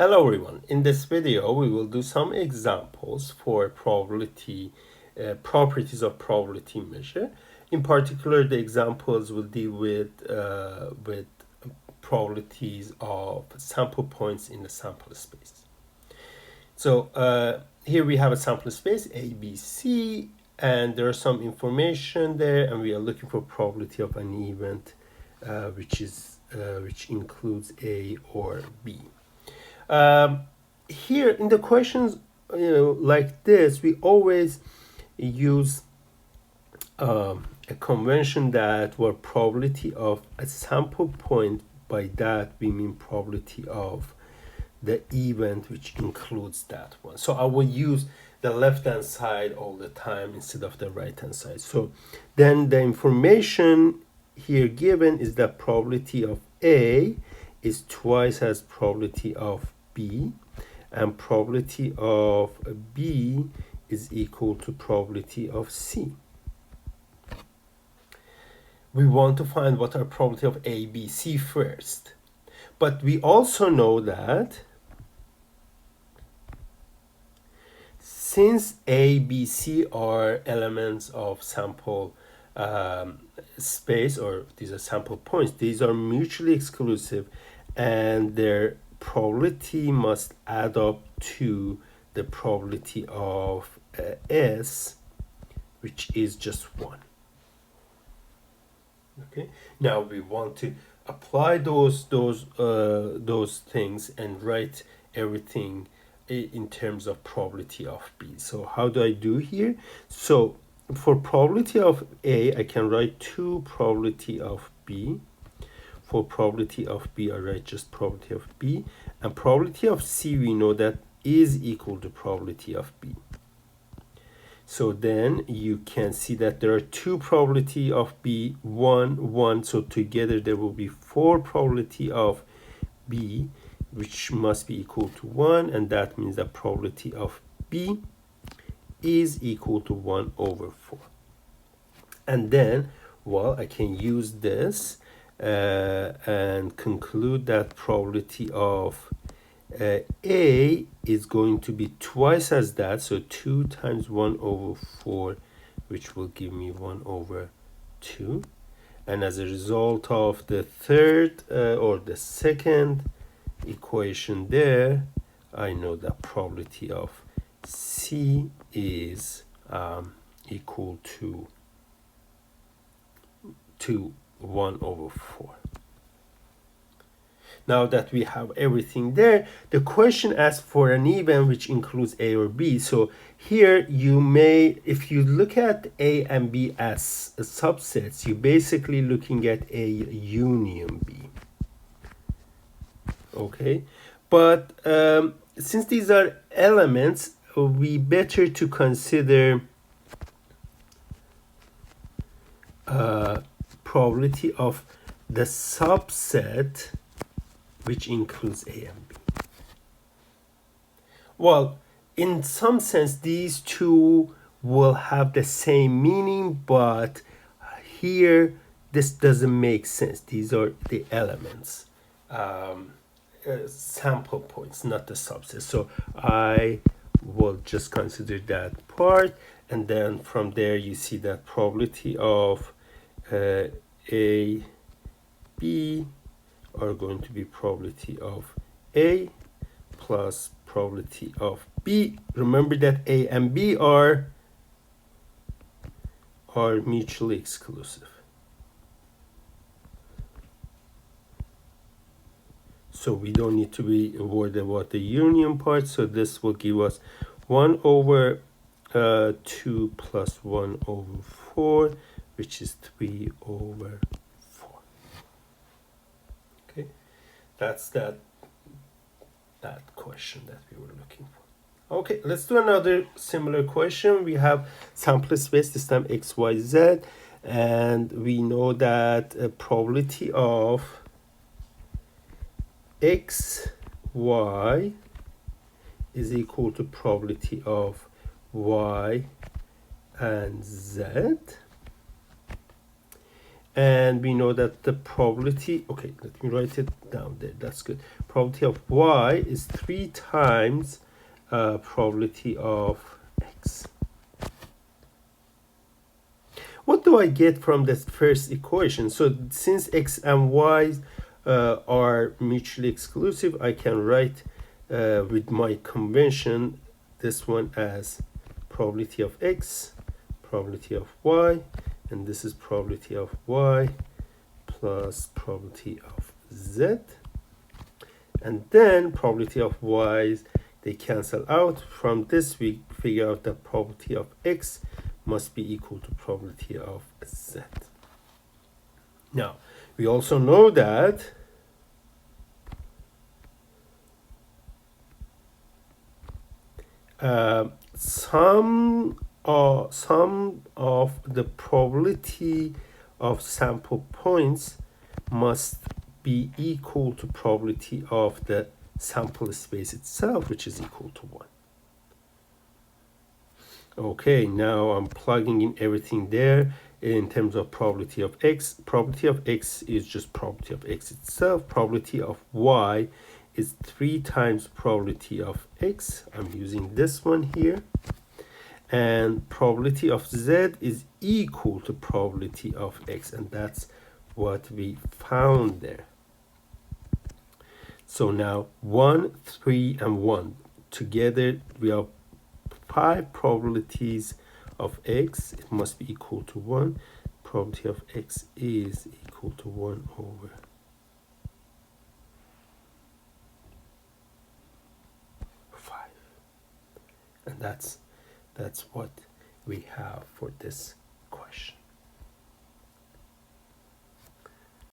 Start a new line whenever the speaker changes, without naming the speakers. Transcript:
Hello everyone. In this video, we will do some examples for probability, properties of probability measure. In particular, the examples will deal with probabilities of sample points in the sample space. So here we have a sample space A, B, C, and there are some information there, and we are looking for probability of an event, which includes A or B. Here in the questions, like this, we always use a convention that where probability of a sample point, by that we mean probability of the event which includes that one. So I will use the left hand side all the time instead of the right hand side. So then the information here given is that probability of A is twice as probability of B, and probability of B is equal to probability of C. We want to find what are probability of A, B, C first. But we also know that since A, B, C are elements of sample space, or these are sample points, these are mutually exclusive, and their probability must add up to the probability of S, which is just 1. Okay, now we want to apply those things and write everything in terms of probability of B. So how do I do here? So for probability of A, I can write 2 probability of B. For probability of B, I write just probability of B. And probability of C, we know that is equal to probability of B. So then you can see that there are 2 probability of B, 1, 1. So together there will be 4 probability of B, which must be equal to 1. And that means that probability of B is equal to 1 over 4. And then, well, I can use this and conclude that probability of A is going to be twice as that, so 2 times 1 over 4, which will give me 1 over 2. And as a result of the third or the second equation there, I know that probability of C is equal to 1 over 4. Now that we have everything there, the question asks for an event which includes A or B. So here you may, if you look at A and B as subsets, you're basically looking at A union B. Okay, but since these are elements, we better to consider probability of the subset which includes A and B. Well, in some sense, these two will have the same meaning, but here this doesn't make sense. These are the elements, sample points, not the subset. So I will just consider that part, and then from there you see that probability of A, B are going to be probability of A plus probability of B. Remember that A and B are mutually exclusive. So we don't need to be worried about the union part. So this will give us 1 over 2 plus 1 over 4, which is 3 over 4. Okay, that's that question that we were looking for. Okay, let's do another similar question. We have sample space, this time X, Y, Z, and we know that probability of X, Y is equal to probability of Y and Z. And we know that the probability, okay, let me write it down there, that's good. Probability of y is 3 times probability of x. What do I get from this first equation? So since x and y are mutually exclusive, I can write with my convention this one as probability of x, probability of y, and this is probability of y plus probability of z. And then probability of y's, they cancel out. From this we figure out that probability of x must be equal to probability of z. Now, we also know that sum of the probability of sample points must be equal to probability of the sample space itself, which is equal to 1. Okay, now I'm plugging in everything there in terms of probability of x. Probability of x is just probability of x itself. Probability of y is 3 times probability of x. I'm using this one here. And probability of z is equal to probability of x, and that's what we found there. So now 1, 3, and 1 together we have 5 probabilities of x. It must be equal to 1. Probability of x is equal to 1 over 5. And that's what we have for this question.